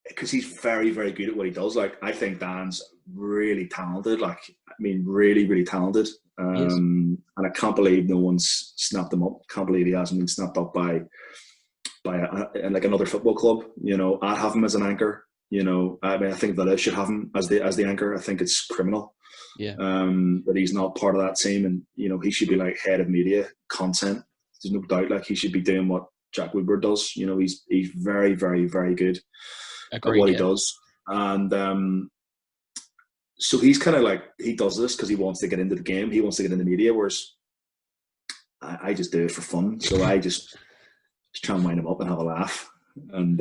because he's very, very good at what he does. Like, I think Dan's really talented. Like, I mean, really, really talented. And I can't believe no one's snapped him up. Can't believe he hasn't been snapped up by like another football club. I'd have him as an anchor. I mean, I think Villa should have him as the anchor. I think it's criminal. Yeah. That he's not part of that team, and he should be like head of media content. There's no doubt. Like, he should be doing what Jack Woodward does. He's very, very, very good at what he does. And so he's kind of like, he does this because he wants to get into the game. He wants to get into media, whereas I just do it for fun. So I just try and wind him up and have a laugh, and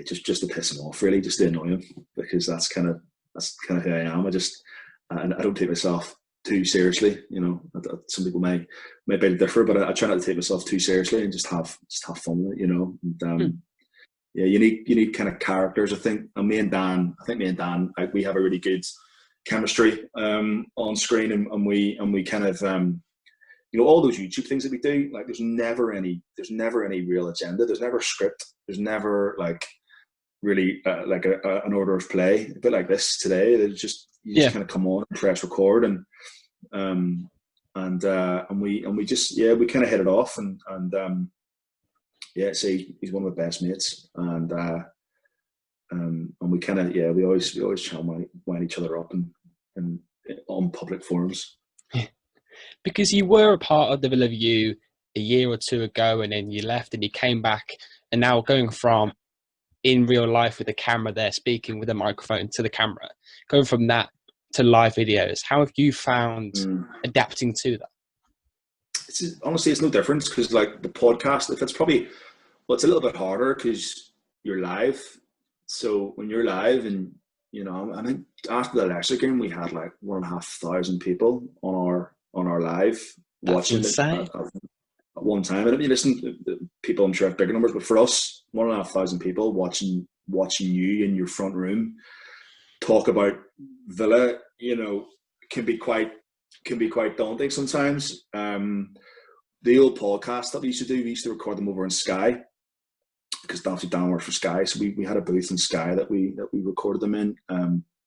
just to piss him off, really, just to annoy him, because that's kind of who I am. I don't take myself too seriously. Some people may differ, but I try not to take myself too seriously and just have fun with it. And, yeah, you need kind of characters. I think me and Dan, like, we have a really good chemistry on screen, and we kind of all those YouTube things that we do. Like, there's never any real agenda. There's never a script. There's never like really like an order of play. A bit like this today. It's just just kind of come on and press record, and we just we kind of hit it off, and so he's one of my best mates, and we kind of we always try and wind each other up and on public forums. Because you were a part of the Villa View a year or two ago, and then you left and you came back, and now going from in real life with a camera there, speaking with a microphone to the camera, going from that to live videos, how have you found adapting to that? Honestly, it's no difference, because like the podcast, if it's probably, it's a little bit harder because you're live. So when you're live, and I think after the Leicester game, we had like 1,500 people on our live. That's watching insane. it at one time. And I mean, listen, people I'm sure have bigger numbers, but for us, 1,500 people watching you in your front room talk about Villa, can be quite daunting sometimes. The old podcast that we used to record them over in Sky, because obviously Dan works for Sky, so we had a booth in Sky that we recorded them in.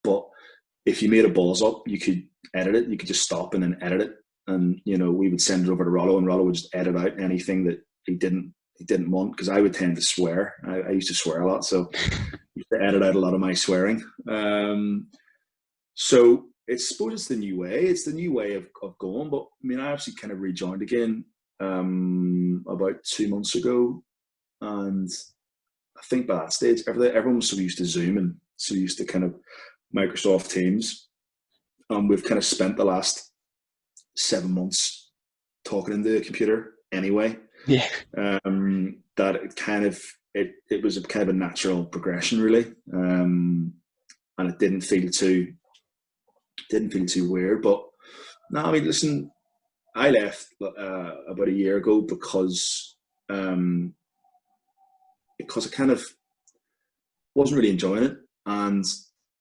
But if you made a balls up, you could edit it. You could just stop and then edit it, and we would send it over to Rollo, and Rollo would just edit out anything that he didn't want, because I would tend to swear. I used to swear a lot, so I used to edit out a lot of my swearing. So I suppose it's the new way. It's the new way of going. But I mean, I actually kind of rejoined again about 2 months ago, and I think by that stage, everyone was so used to Zoom and so used to kind of Microsoft Teams. We've kind of spent the last 7 months talking into the computer anyway. Yeah. That it was a kind of a natural progression, really, and it didn't feel too weird. But no, I mean, listen, I left about a year ago because because I kind of wasn't really enjoying it. And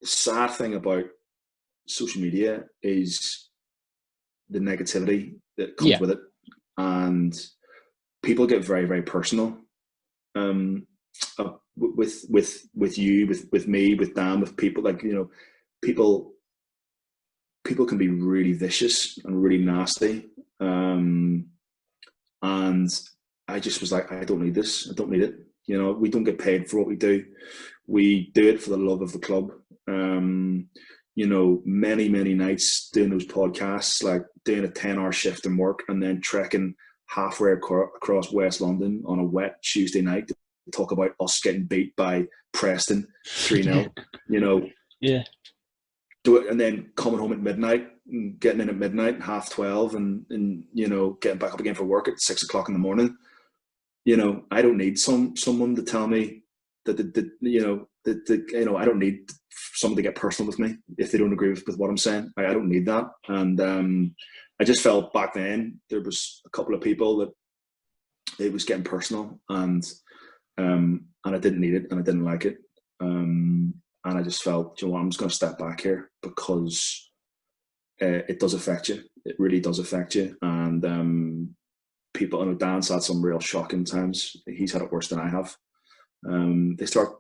the sad thing about social media is the negativity that comes with it, and people get very, very personal. With you, with me, with Dan, with people, like, you know, people can be really vicious and really nasty. And I just was like, I don't need this. I don't need it. You know, we don't get paid for what we do. We do it for the love of the club. You know, many nights doing those podcasts, like doing a 10-hour shift in work and then trekking halfway across West London on a wet Tuesday night to talk about us getting beat by Preston 3-0, you know. Yeah. Do it, and then coming home at midnight, and getting in at midnight, 12:30, and you know, getting back up again for work at 6 o'clock in the morning. You know, I don't need someone to tell me that I don't need someone to get personal with me if they don't agree with what I'm saying. I don't need that. And I just felt back then there was a couple of people that it was getting personal, and I didn't need it, and I didn't like it. And I just felt, you know what, I'm just going to step back here, because it does affect you. It really does affect you. And people, I know Dan's had some real shocking times. He's had it worse than I have. They start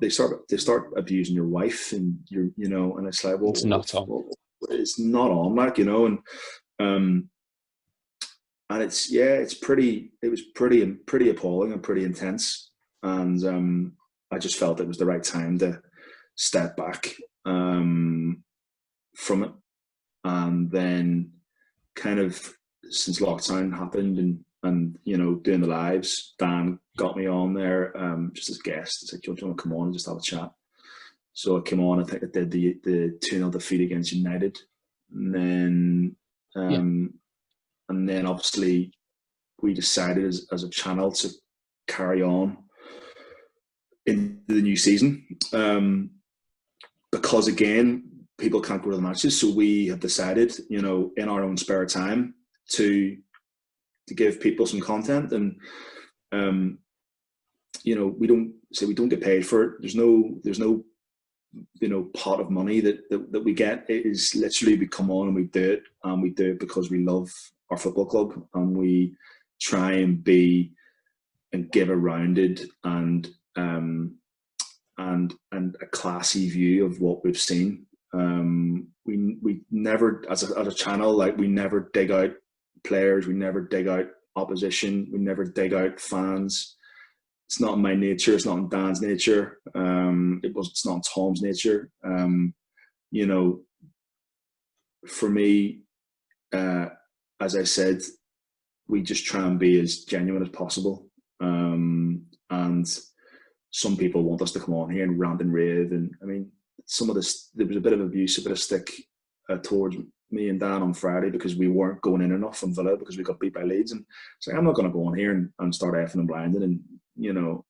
abusing your wife, and you know, and it's like, well, it's not on. Well, it's not on, like, you know, and it was pretty appalling and pretty intense. And I just felt it was the right time to step back from it. And then kind of since lockdown happened and you know, doing the lives, Dan got me on there just as a guest. It's like, do you want to come on and just have a chat? So I came on. I think I did the 2-0 defeat against United, and then obviously we decided as a channel to carry on in the new season, because again, people can't go to the matches. So we have decided, you know, in our own spare time to give people some content. And you know, we don't get paid for it. There's no you know, pot of money that we get. It is literally, we come on and we do it, and we do it because we love our football club, and we try and be and give a rounded and a classy view of what we've seen. We never, as a channel, like, we never dig out players, we never dig out opposition, we never dig out fans. It's not in my nature, it's not in Dan's nature, it's not in Tom's nature. You know, for me, as I said, we just try and be as genuine as possible. And some people want us to come on here and rant and rave, and I mean, some of this, there was a bit of abuse, a bit of stick towards me and Dan on Friday because we weren't going in enough from Villa because we got beat by Leeds. And it's like, I'm not going to go on here and start effing and blinding and, you know,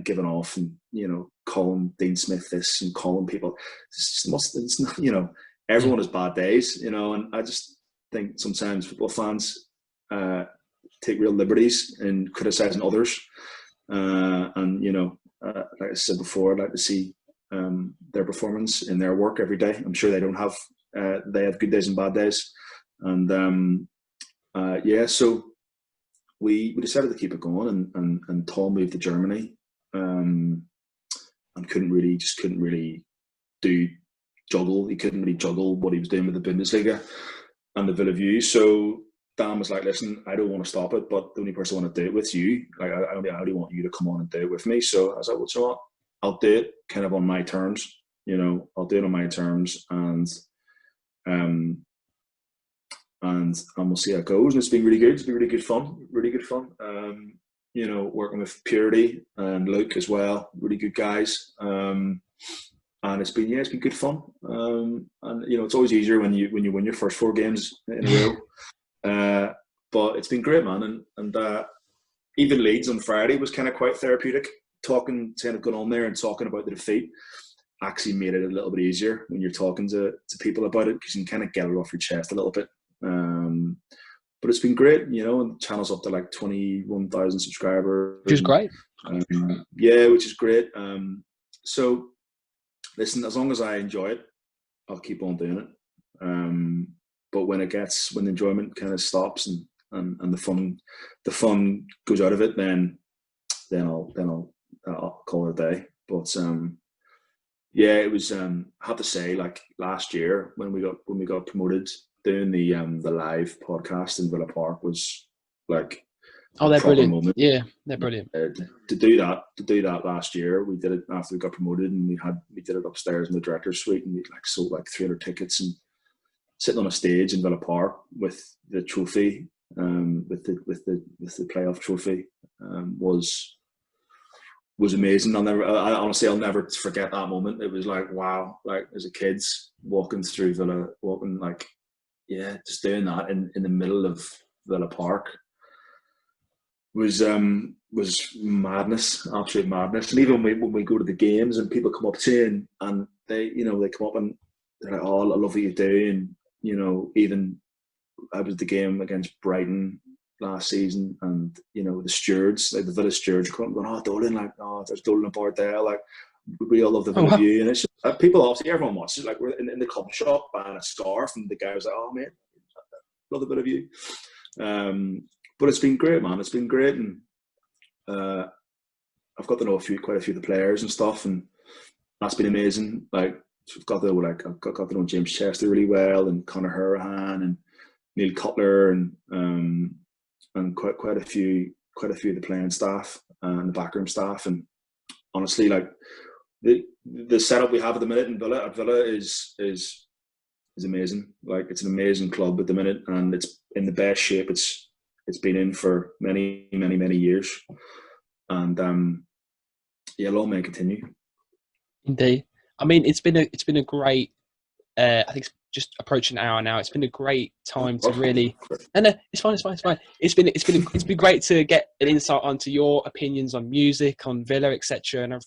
giving off and, you know, calling Dean Smith this and calling people. It's not, you know, everyone has bad days, you know, and I just think sometimes football fans take real liberties in criticising others. And, you know, like I said before, I'd like to see their performance in their work every day. I'm sure they don't have, they have good days and bad days. And so we decided to keep it going, and Tom moved to Germany, and couldn't really juggle. He couldn't really juggle what he was doing with the Bundesliga and the Villa View. So Dan was like, listen, I don't want to stop it, but the only person I want to do it with you. Like, I only want you to come on and do it with me. So I was like, well, so what? I'll do it kind of on my terms. You know, I'll do it on my terms, and we'll see how it goes. And it's been really good. It's been really good fun. Really good fun. You know, working with Purity and Luke as well. Really good guys. And it's been good fun. And you know, it's always easier when you win your first 4 games in a row. But it's been great, man. And even Leeds on Friday was kind of quite therapeutic. Saying I've gone on there and talking about the defeat actually made it a little bit easier when you're talking to people about it, because you can kind of get it off your chest a little bit. but it's been great, you know. And the channel's up to like 21,000 subscribers, Which is great. yeah, which is great. So listen, as long as I enjoy it, I'll keep on doing it. But when the enjoyment kind of stops and the fun goes out of it, then I'll call it a day. But yeah, it was. I have to say, like last year when we got promoted, doing the live podcast in Villa Park was like They're brilliant. moment. Yeah, they're brilliant. To do that last year, we did it after we got promoted, and we did it upstairs in the director's suite, and we sold like 300 tickets, and sitting on a stage in Villa Park with the trophy, with the playoff trophy, was amazing. I'll never forget that moment. It was like, wow, like as a kids walking through Villa, just doing that in the middle of Villa Park was madness, absolute madness. And even when we go to the games and people come up to you and they come up and they're like, oh, I love what you do. And, you know, even I was at the game against Brighton last season, and, you know, the stewards, like the Villa stewards, going, oh, Dolan, like, oh, there's Dolan aboard there. Like, we all love the Villa view. And it's just, people, obviously, everyone watches. Like, we're in the club shop buying a scarf, and the guy was like, oh, mate, love the Villa view. But it's been great, man. It's been great, and I've got to know quite a few of the players and stuff, and that's been amazing. Like, I've got to know James Chester really well, and Conor Hurahan, and Neil Cutler, and quite a few of the playing staff and the backroom staff. And honestly, like the setup we have at the minute in Villa is amazing. Like, it's an amazing club at the minute, and it's in the best shape it's been in for many years. And long may it continue. Indeed. I mean, it's been a great. I think it's just approaching an hour now. It's been a great time to really. No, it's fine. It's been great to get an insight onto your opinions on music, on Villa, etc. And I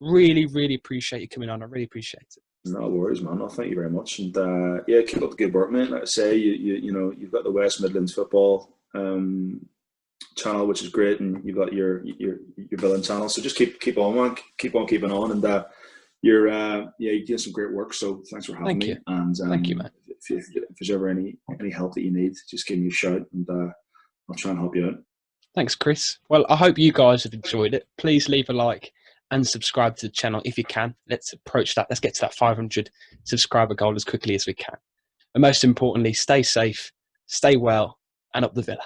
really appreciate you coming on. I really appreciate it. No worries, man. No, thank you very much. And keep up the good work, mate. Like I say, you know, you've got the West Midlands football channel, which is great, and you've got your Villa channel. So just keep on, man. Keep on keeping on, and you're doing some great work. So thanks for having me. And thank you, man. If there's ever any help that you need, just give me a shout, and I'll try and help you out. Thanks, Chris. Well, I hope you guys have enjoyed it. Please leave a like and subscribe to the channel if you can. Let's approach that. Let's get to that 500 subscriber goal as quickly as we can. And most importantly, stay safe, stay well, and up the Villa.